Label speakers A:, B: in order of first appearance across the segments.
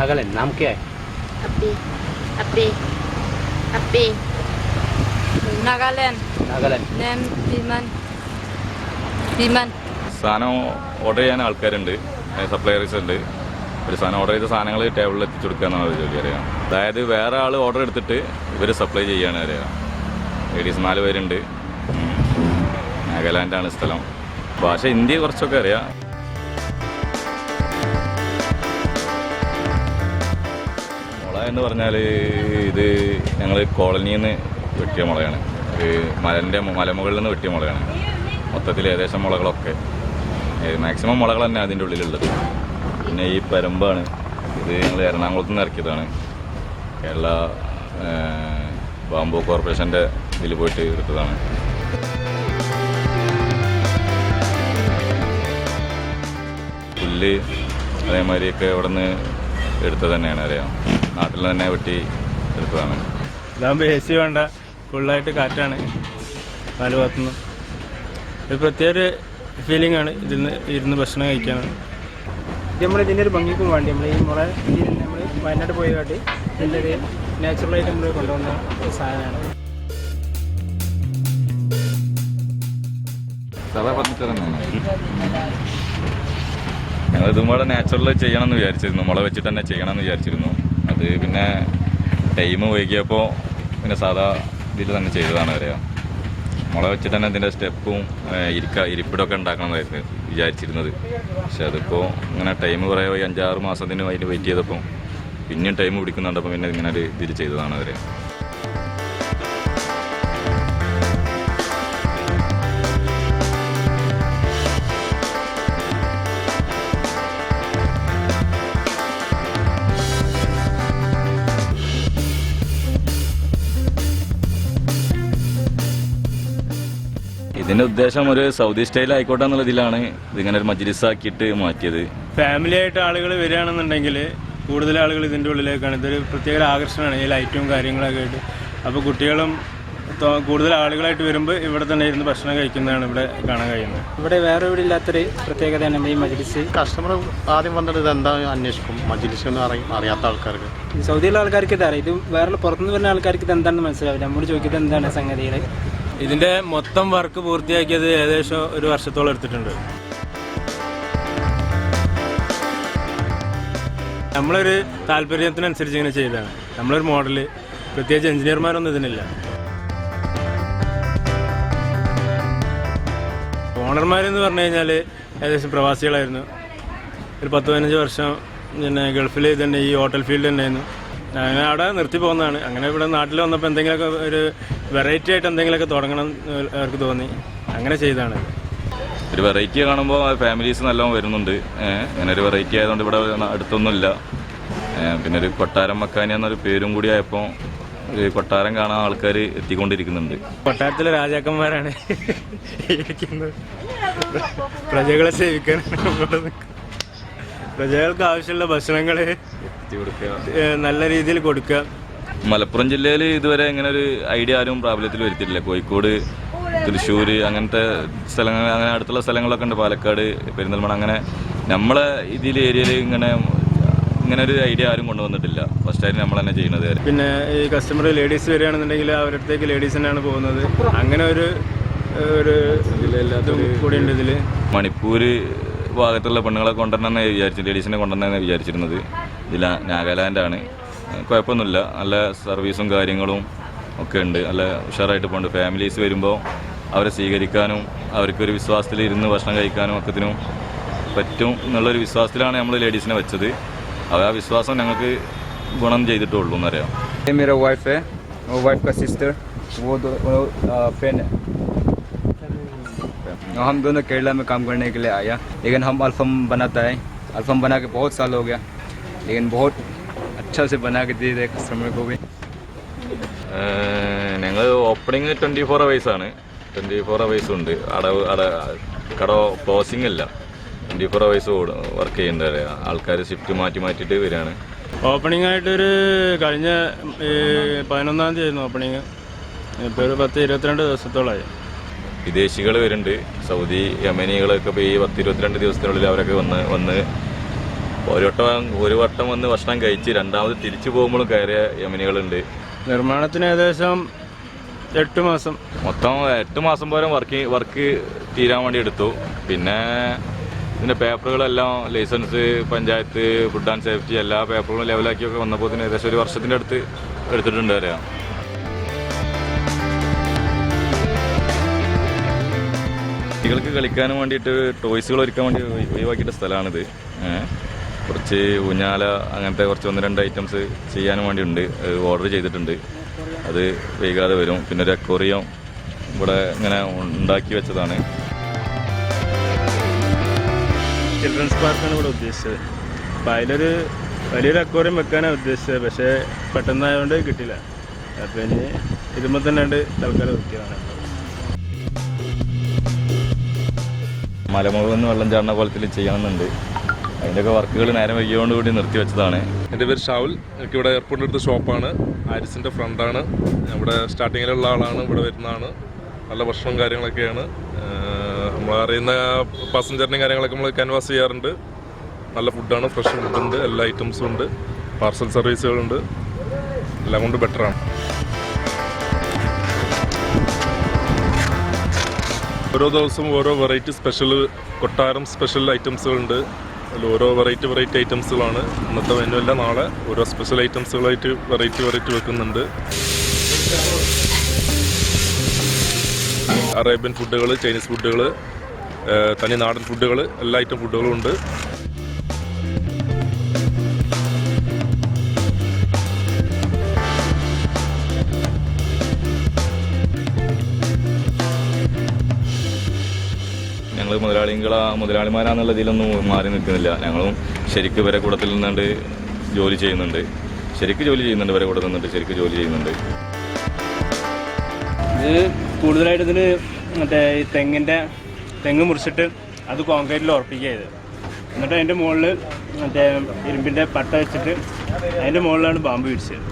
A: नागालैंड। नाम क्या है?
B: अप्पी अप्पी अप्पी Nagaland
A: Nagaland.
B: Name women women
C: സാധനം ഓർഡർ ചെയ്യാൻ ആൾക്കാരുണ്ട്, സപ്ലയേഴ്സ് ഉണ്ട്. ഒരു സാധനം ഓർഡർ ചെയ്ത സാധനങ്ങൾ ടേബിളിൽ എത്തിച്ചു കൊടുക്കുക എന്നാണ് ജോലി അറിയാം. അതായത് വേറെ ആൾ ഓർഡർ എടുത്തിട്ട് ഇവർ സപ്ലൈ ചെയ്യുകയാണ് അറിയാം. ലേഡീസ് 4 പേരുണ്ട്. നാഗാലാൻഡാണ് സ്ഥലം. ഭാഷ ഹിന്ദി കുറച്ചൊക്കെ അറിയാം. മുള എന്ന് പറഞ്ഞാൽ ഇത് ഞങ്ങൾ കോളനിയിൽ നിന്ന് വെട്ടിയ മുളയാണ്. മലമുകളിൽ നിന്ന് വെട്ടിയ മുളയാണ്. മൊത്തത്തിൽ ഏകദേശം മുളകളൊക്കെ മാക്സിമം മുളകൾ തന്നെ അതിൻ്റെ ഉള്ളിലുള്ളത്. പിന്നെ ഈ പരമ്പാണ്, ഇത് ഞങ്ങൾ എറണാകുളത്ത് നിന്ന് ഇറക്കിയതാണ്. കേരള ബാംബു കോർപ്പറേഷൻ്റെ ഇതിൽ പോയിട്ട് എടുത്തതാണ്. പുല്ല് അതേമാതിരിയൊക്കെ ഇവിടെ നിന്ന് എടുത്തത് തന്നെയാണ് അറിയാം. നാട്ടിൽ തന്നെ വെട്ടി എടുത്തതാണ്.
D: ഇതാകുമ്പോൾ AC വേണ്ട, ഫുള്ളായിട്ട് കാറ്റാണ് നാല് ഭാഗത്തുനിന്ന്. ഒരു പ്രത്യേക ഫീലിംഗ് ആണ് ഇതിന്ന് ഇരുന്ന് ഭക്ഷണം കഴിക്കാനാണ്.
E: നമ്മൾ ഇതിൻ്റെ ഒരു ഭംഗിക്കും വേണ്ടി നമ്മൾ ഈ മുള നമ്മൾ വയനാട് പോയി കാട്ടി ഇതിൻ്റെ ഒരു നാച്ചുറലായിട്ട് നമ്മൾ കൊണ്ടുവന്ന ഒരു സാധനമാണ്.
C: ഞങ്ങൾ ഇതും കൂടെ നാച്ചുറൽ ചെയ്യണമെന്ന് വിചാരിച്ചിരുന്നു, മുള വെച്ചിട്ട് തന്നെ ചെയ്യണമെന്ന് വിചാരിച്ചിരുന്നു. അത് പിന്നെ ടൈം വൈകിയപ്പോൾ പിന്നെ സാധാ ഇതിൽ തന്നെ ചെയ്തതാണ് അറിയാം. മുള വെച്ചിട്ട് തന്നെ ഇതിൻ്റെ സ്റ്റെപ്പും ഇരിപ്പിടമൊക്കെ ഉണ്ടാക്കണമെന്നായിരുന്നു വിചാരിച്ചിരുന്നത്. പക്ഷെ അതിപ്പോൾ ഇങ്ങനെ ടൈം കുറേ 5-6 മാസത്തിന് അതിന് വെയിറ്റ് ചെയ്തപ്പോൾ പിന്നെയും ടൈം പിടിക്കുന്നുണ്ടപ്പോൾ പിന്നെ ഇങ്ങനെ ഒരു ഇതിൽ ചെയ്തതാണ് അറിയാം. ഇതിൻ്റെ ഉദ്ദേശം ഒരു സൗദി സ്റ്റൈൽ ആയിക്കോട്ടെ എന്നുള്ള ഇതിലാണ് ഇതിങ്ങനെ ഒരു മജ്ലിസാക്കിയിട്ട് മാറ്റിയത്.
D: ഫാമിലി ആയിട്ട് ആളുകൾ വരികയാണെന്നുണ്ടെങ്കിൽ കൂടുതൽ ആളുകൾ ഇതിൻ്റെ ഉള്ളിലേക്കാണ്. ഇതൊരു പ്രത്യേക ആകർഷണമാണ് ഈ ലൈറ്റും കാര്യങ്ങളൊക്കെ ആയിട്ട്. അപ്പോൾ കുട്ടികളും കൂടുതൽ ആളുകളായിട്ട് വരുമ്പോൾ ഇവിടെ തന്നെ ഇരുന്ന് ഭക്ഷണം കഴിക്കുന്നതാണ് ഇവിടെ കാണാൻ കഴിയുന്നത്.
E: ഇവിടെ വേറെ ഇവിടെ ഇല്ലാത്തൊരു പ്രത്യേകതയാണ് നമ്മുടെ ഈ മജ്ലിസ്.
F: കസ്റ്റമർ ആദ്യം വന്നിട്ട് ഇത് എന്താ അന്വേഷിക്കും, മജ്ലിസ് എന്ന് അറിയാത്ത ആൾക്കാർക്ക്.
E: ഈ സൗദിയിലെ ആൾക്കാർക്ക് ഇതറിയാം, ഇത് വേറെ പുറത്തുനിന്ന് വരുന്ന ആൾക്കാർക്ക് ഇത് എന്താണെന്ന് മനസ്സിലാവില്ല. നമ്മൾ ചോദിക്കുന്നത് എന്താണ് സംഗതികൾ.
D: ഇതിൻ്റെ മൊത്തം വർക്ക് പൂർത്തിയാക്കിയത് ഏകദേശം 1 വർഷത്തോളം എടുത്തിട്ടുണ്ട്. നമ്മളൊരു താല്പര്യത്തിനനുസരിച്ച് ഇങ്ങനെ ചെയ്തതാണ്. നമ്മളൊരു മോഡല്, പ്രത്യേകിച്ച് എഞ്ചിനീയർമാരൊന്നും ഇതിനില്ല. ഓണർമാരെന്ന് പറഞ്ഞു കഴിഞ്ഞാൽ ഏകദേശം പ്രവാസികളായിരുന്നു. ഒരു 10-15 വർഷം പിന്നെ ഗൾഫിൽ തന്നെ ഈ ഹോട്ടൽ ഫീൽഡ് തന്നെയായിരുന്നു. അങ്ങനെ അവിടെ നിർത്തി പോകുന്നതാണ്. അങ്ങനെ ഇവിടെ നാട്ടിൽ വന്നപ്പോൾ എന്തെങ്കിലുമൊക്കെ ഒരു വെറൈറ്റി ആയിട്ട് എന്തെങ്കിലുമൊക്കെ തുടങ്ങണം അവർക്ക് തോന്നി, അങ്ങനെ ചെയ്തതാണ്.
C: ഒരു വെറൈറ്റി കാണുമ്പോൾ ഫാമിലീസ് നല്ലോണം വരുന്നുണ്ട്. അങ്ങനെ ഒരു വെറൈറ്റി ആയതുകൊണ്ട് ഇവിടെ അടുത്തൊന്നുമില്ല. പിന്നെ ഒരു കൊട്ടാരം മക്കാനി എന്നൊരു പേരും കൂടി ആയപ്പോൾ ഒരു കൊട്ടാരം കാണാൻ ആൾക്കാർ എത്തിക്കൊണ്ടിരിക്കുന്നുണ്ട്.
D: കൊട്ടാരത്തിലെ രാജാക്കന്മാരാണ് ഇരിക്കുന്നത്. പ്രജകളെ സേവിക്കാൻ പ്രജകൾക്ക് ആവശ്യമുള്ള ഭക്ഷണങ്ങൾ നല്ല രീതിയിൽ കൊടുക്കുക.
C: മലപ്പുറം ജില്ലയിൽ ഇതുവരെ ഇങ്ങനെ ഒരു ഐഡിയ ആരും പ്രാബല്യത്തിൽ വരുത്തിയിട്ടില്ല. കോഴിക്കോട്, തൃശ്ശൂർ അങ്ങനത്തെ സ്ഥലങ്ങൾ, അങ്ങനെ അടുത്തുള്ള സ്ഥലങ്ങളൊക്കെ ഉണ്ട്, പാലക്കാട്, പെരിന്തൽമണ്ണ. അങ്ങനെ നമ്മളെ ഇതിൽ ഏരിയയിൽ ഇങ്ങനെ ഒരു ഐഡിയ ആരും കൊണ്ടുവന്നിട്ടില്ല. ഫസ്റ്റായിട്ട് നമ്മൾ തന്നെ ചെയ്യുന്നത്.
D: പിന്നെ ഈ കസ്റ്റമർ ലേഡീസ് വരികയാണെന്നുണ്ടെങ്കിൽ അവരുടെ അടുത്തേക്ക് ലേഡീസ് തന്നെയാണ് പോകുന്നത്. അങ്ങനെ ഒരു കൂടി ഉണ്ട് ഇതിൽ.
C: മണിപ്പൂർ ഭാഗത്തുള്ള പെണ്ണുങ്ങളെ കൊണ്ടുവരണമെന്ന് വിചാരിച്ചു, ലേഡീസിനെ കൊണ്ടുവരണമെന്ന് വിചാരിച്ചിരുന്നത്. ഇതിൽ നാഗാലാൻഡാണ്. കുഴപ്പമൊന്നുമില്ല, നല്ല സർവീസും കാര്യങ്ങളും ഒക്കെ ഉണ്ട്, നല്ല ഉഷാറായിട്ട് പോകുന്നുണ്ട്. ഫാമിലീസ് വരുമ്പോൾ അവരെ സ്വീകരിക്കാനും അവർക്കൊരു വിശ്വാസത്തിൽ ഇരുന്ന് ഭക്ഷണം കഴിക്കാനും ഒക്കത്തിനും പറ്റും എന്നുള്ളൊരു വിശ്വാസത്തിലാണ് നമ്മൾ ലേഡീസിനെ വെച്ചത്. ആ വിശ്വാസം ഞങ്ങൾക്ക് ഗുണം ചെയ്തിട്ടുള്ളൂ എന്നറിയാം.
G: मेरा वाइफ है, वो वाइफ का सिस्टर, वो फ्रेंड है. हम दोनों केरला में काम करने के लिए आया, लेकिन हम अल्फम बनाता है. अल्फम बना के बहुत साल हो गया, लेकिन बहुत अच्छा से बना के दे रहे कस्टमर को भी.
C: ഞങ്ങൾ ഓപ്പണിങ് 24 hours 24 hours ഉണ്ട്. കട ക്ലോസിംഗ് ഇല്ല, 24 hours വർക്ക് ചെയ്യുന്നുണ്ട്. ആൾക്കാർ ഷിഫ്റ്റ് മാറ്റിയിട്ട് വരികയാണ്.
D: ഓപ്പണിംഗ് ആയിട്ടൊരു കഴിഞ്ഞ 11-ാം തീയതി ആയിരുന്നു ഓപ്പണിങ്. ഇപ്പോൾ ഒരു 10-22 ദിവസത്തോളമായി.
C: വിദേശികൾ വരുന്നുണ്ട്, സൗദി യമനികളൊക്കെ ഇപ്പോൾ ഈ 10-22 ദിവസത്തിനുള്ളിൽ അവരൊക്കെ വന്ന് ഒരു വട്ടം വന്ന് ഭക്ഷണം കഴിച്ച് രണ്ടാമത് തിരിച്ചു പോകുമ്പോഴും കയറിയ യമനികളുണ്ട്.
D: നിർമ്മാണത്തിന് ഏകദേശം 8 മാസം.
C: മൊത്തം 8 മാസം പോലെ വർക്ക് തീരാൻ വേണ്ടി എടുത്തു. പിന്നെ ഇതിൻ്റെ പേപ്പറുകളെല്ലാം licence, panchayat, food and safety എല്ലാ പേപ്പറുകളും ലെവലാക്കിയൊക്കെ വന്നപ്പോൾ ഏകദേശം 1 വർഷത്തിൻ്റെ അടുത്ത് എടുത്തിട്ടുണ്ട് അറിയാം. കുട്ടികൾക്ക് കളിക്കാനും വേണ്ടിയിട്ട് ടോയ്സുകൾ ഒരുക്കാൻ വേണ്ടി ഒഴിവാക്കിയിട്ട സ്ഥലമാണിത്. കുറച്ച് ഊഞ്ഞാല അങ്ങനത്തെ കുറച്ച് 1-2 ഐറ്റംസ് ചെയ്യാനും വേണ്ടിയുണ്ട്. ഓർഡർ ചെയ്തിട്ടുണ്ട്. അത് വൈകാതെ വരും. പിന്നെ ഒരു അക്വേറിയം ഇവിടെ ഇങ്ങനെ ഉണ്ടാക്കി വെച്ചതാണ്.
D: ചിൽഡ്രൻസ് പാർക്കാണ് ഇവിടെ ഉദ്ദേശിച്ചത്. അപ്പോൾ അതിലൊരു വലിയൊരു അക്വേറിയം വെക്കാനാണ് ഉദ്ദേശിച്ചത്. പക്ഷേ പെട്ടെന്നായതുകൊണ്ട് കിട്ടില്ല. അപ്പോൾ ഇനി ഇതുമ്പോൾ തന്നെ തൽക്കാലം വെക്കിയതാണ്.
C: മലമുകളിൽ വെള്ളം ചാടുന്ന കോലത്തിൽ ചെയ്യണമെന്നുണ്ട്. അതിൻ്റെയൊക്കെ വർക്കുകൾ നേരം വൈകിയോടുകൂടി നിർത്തിവെച്ചതാണ്.
A: എൻ്റെ പേര് ഷാവുൽ. എനിക്കിവിടെ എയർപോർട്ടിലെടുത്ത ഷോപ്പാണ്. ആരിസിൻ്റെ ഫ്രണ്ടാണ്. ഇവിടെ സ്റ്റാർട്ടിങ്ങിലുള്ള ആളാണ്. ഇവിടെ വരുന്നതാണ്. നല്ല ഭക്ഷണവും കാര്യങ്ങളൊക്കെയാണ്. നമ്മൾ അറിയുന്ന പാസഞ്ചറിൻ്റെയും കാര്യങ്ങളൊക്കെ നമ്മൾ ക്യാൻവാസ് ചെയ്യാറുണ്ട്. നല്ല ഫുഡാണ്, ഫ്രഷ് ഫുഡുണ്ട്, എല്ലാ ഐറ്റംസും ഉണ്ട്, പാർസൽ സർവീസുകളുണ്ട്, എല്ലാം കൊണ്ട് ബെറ്ററാണ്. ഓരോ ദിവസവും ഓരോ വെറൈറ്റി സ്പെഷ്യൽ കൊട്ടാരം സ്പെഷ്യൽ ഐറ്റംസുകളുണ്ട്. അതിൽ ഓരോ വെറൈറ്റി ഐറ്റംസുകളാണ്. ഇന്നത്തെ മെനു അല്ല, നാളെ ഓരോ സ്പെഷ്യൽ ഐറ്റംസുകളായിട്ട് വെറൈറ്റി വെക്കുന്നുണ്ട്. അറേബ്യൻ ഫുഡുകൾ, ചൈനീസ് ഫുഡുകൾ, തനി നാടൻ ഫുഡുകൾ, എല്ലാ ഐറ്റം ഫുഡുകളും ഉണ്ട്.
C: ഞങ്ങൾ മുതലാളിമാരാന്നുള്ള ഇതിലൊന്നും മാറി നിൽക്കുന്നില്ല. ഞങ്ങളും ശരിക്കും ഇവരെ കൂടത്തിൽ നിന്നുകൊണ്ട് ജോലി ചെയ്യുന്നുണ്ട്. ഇവരെ കൂടെ നിന്നിട്ട് ശരിക്കും ജോലി ചെയ്യുന്നുണ്ട്.
D: ഇത് കൂടുതലായിട്ട് ഇതിന് മറ്റേ ഈ തെങ്ങ് മുറിച്ചിട്ട് അത് കോൺക്രീറ്റിൽ ഉറപ്പിക്കുക ചെയ്ത്, എന്നിട്ട് അതിൻ്റെ മുകളിൽ മറ്റേ ഇരുമ്പിൻ്റെ പട്ട വെച്ചിട്ട് അതിൻ്റെ മുകളിലാണ് ബാമ്പ് പിടിച്ചത്.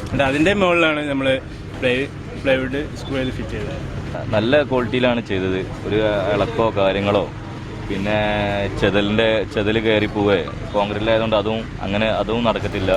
D: എന്നിട്ട് അതിൻ്റെ മുകളിലാണ് നമ്മൾ പ്ലൈവുഡ് സ്ക്രൂ ചെയ്ത് ഫിറ്റ് ചെയ്തത്.
C: നല്ല ക്വാളിറ്റിയിലാണ് ചെയ്തത്. ഒരു ഇളക്കോ കാര്യങ്ങളോ പിന്നെ ചെതൽ കയറി പോവേ കോൺക്രീറ്റിലായതുകൊണ്ട് അതും നടക്കത്തില്ല.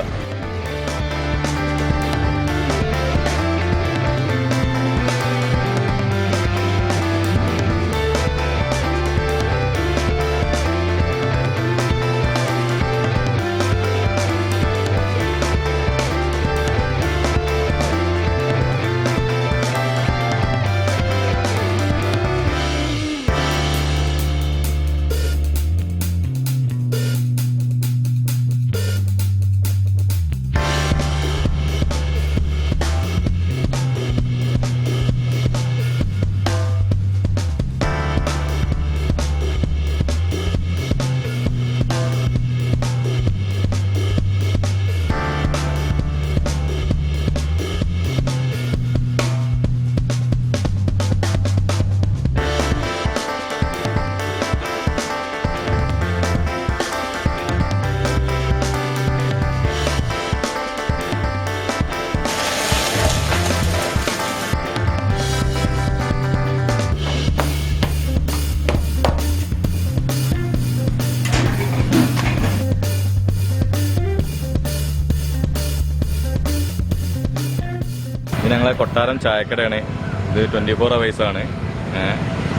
C: ഇത് ഞങ്ങളെ കൊട്ടാരം ചായക്കടയാണ്. ഇത് 24 hours ആണ്.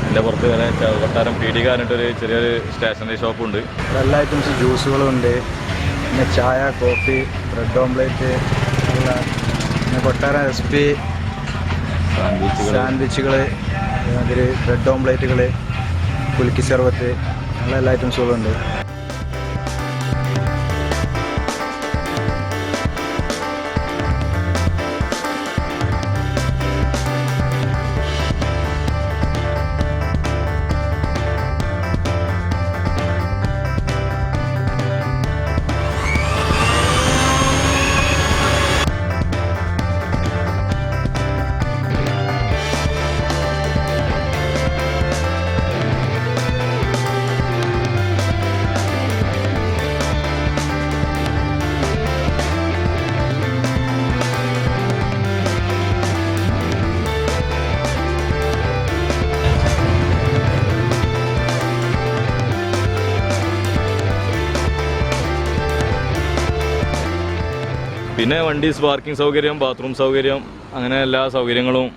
C: ഇതിൻ്റെ പുറത്ത് വരെ കൊട്ടാരം പീടിക പറഞ്ഞിട്ടൊരു ചെറിയൊരു സ്റ്റേഷനറി ഷോപ്പുണ്ട്.
G: എല്ലാ ഐറ്റംസ് ജ്യൂസുകളും ഉണ്ട്. പിന്നെ ചായ, കോഫി, ബ്രെഡ് ഓംപ്ലേറ്റ്, പിന്നെ കൊട്ടാരം റെസിപ്പി, സാൻഡ്വിച്ചുകൾ, അതിൽ ബ്രെഡ് ഓംപ്ലേറ്റുകൾ, കുലുക്കി സർവത്ത്, അങ്ങനെ എല്ലാ ഐറ്റംസുകളും ഉണ്ട്.
C: പിന്നെ വണ്ടി പാർക്കിംഗ് സൗകര്യം, ബാത്റൂം സൗകര്യം, അങ്ങനെ എല്ലാ സൗകര്യങ്ങളും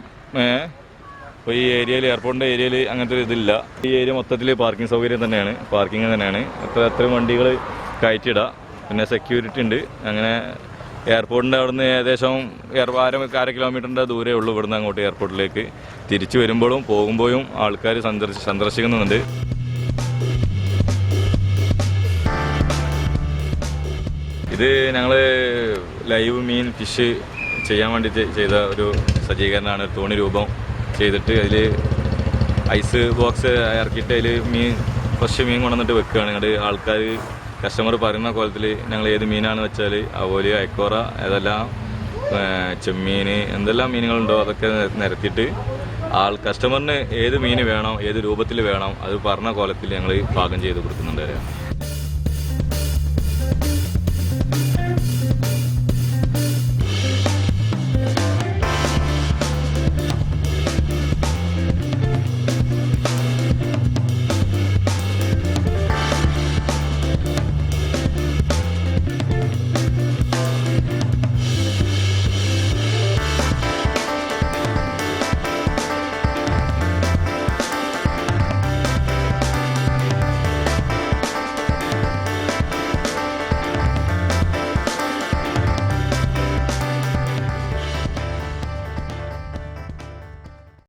C: ഇപ്പോൾ ഈ ഏരിയയിൽ, എയർപോർട്ടിൻ്റെ ഏരിയയിൽ അങ്ങനത്തെ ഒരു ഇതില്ല. ഈ ഏരിയ മൊത്തത്തിൽ പാർക്കിംഗ് സൗകര്യം തന്നെയാണ്, പാർക്കിംഗ് തന്നെയാണ്. അത്രയും വണ്ടികൾ കയറ്റിയിടാം. പിന്നെ സെക്യൂരിറ്റി ഉണ്ട്. അങ്ങനെ എയർപോർട്ടിൻ്റെ അവിടുന്ന് ഏകദേശം 1/2 കിലോമീറ്ററിൻ്റെ ദൂരമേ ഉള്ളൂ ഇവിടുന്ന് അങ്ങോട്ട് എയർപോർട്ടിലേക്ക്. തിരിച്ചു വരുമ്പോഴും പോകുമ്പോഴും ആൾക്കാർ സന്ദർശിക്കുന്നുണ്ട്. ഇത് ഞങ്ങൾ ലൈവ് മീൻ ഫിഷ് ചെയ്യാൻ വേണ്ടി ചെയ്ത ഒരു സജ്ജീകരണമാണ്. തോണി രൂപം ചെയ്തിട്ട് അതിൽ ഐസ് ബോക്സ് ഇറക്കിയിട്ട് അതിൽ ഫ്രഷ് മീൻ കൊണ്ടുവന്നിട്ട് വെക്കുകയാണ്. ഞങ്ങൾ ആൾക്കാർ, കസ്റ്റമർ പറയുന്ന കോലത്തിൽ ഞങ്ങൾ ഏത് മീനാണെന്ന് വെച്ചാൽ അവോലി, അയക്കോറ, ഏതെല്ലാം ചെമ്മീൻ, എന്തെല്ലാം മീനുകളുണ്ടോ അതൊക്കെ നിരത്തിയിട്ട് കസ്റ്റമറിന് ഏത് മീൻ വേണം, ഏത് രൂപത്തിൽ വേണം, അത് പറഞ്ഞ കോലത്തിൽ ഞങ്ങൾ പാകം ചെയ്ത് കൊടുക്കുന്നുണ്ട്.